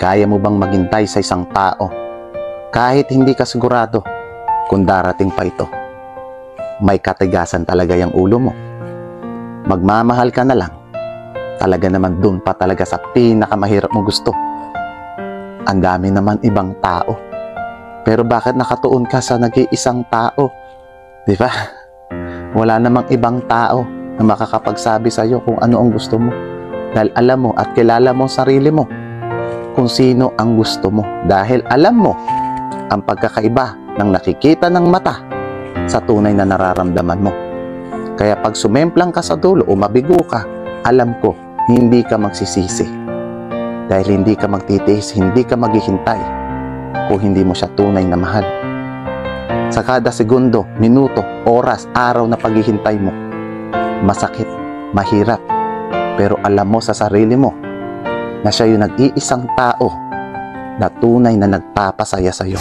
Kaya mo bang maghintay sa isang tao kahit hindi ka sigurado kung darating pa ito? May katigasan talaga yung ulo mo. Magmamahal ka na lang. Talaga naman dun pa talaga sa pinakamahirap mo gusto. Ang dami naman ibang tao. Pero bakit nakatuon ka sa nag-iisang tao? Di ba? Wala namang ibang tao na makakapagsabi sa'yo kung ano ang gusto mo. Dahil alam mo at kilala mo sarili mo kung sino ang gusto mo. Dahil alam mo ang pagkakaiba ng nakikita ng mata sa tunay na nararamdaman mo. Kaya pag sumemplang ka sa dulo o mabigo ka, alam ko, hindi ka magsisisi. Dahil hindi ka magtitiis, hindi ka maghihintay kung hindi mo siya tunay na mahal. Sa kada segundo, minuto, oras, araw na paghihintay mo, masakit, mahirap, pero alam mo sa sarili mo na siya yung nag-iisang tao na tunay na nagpapasaya sa'yo.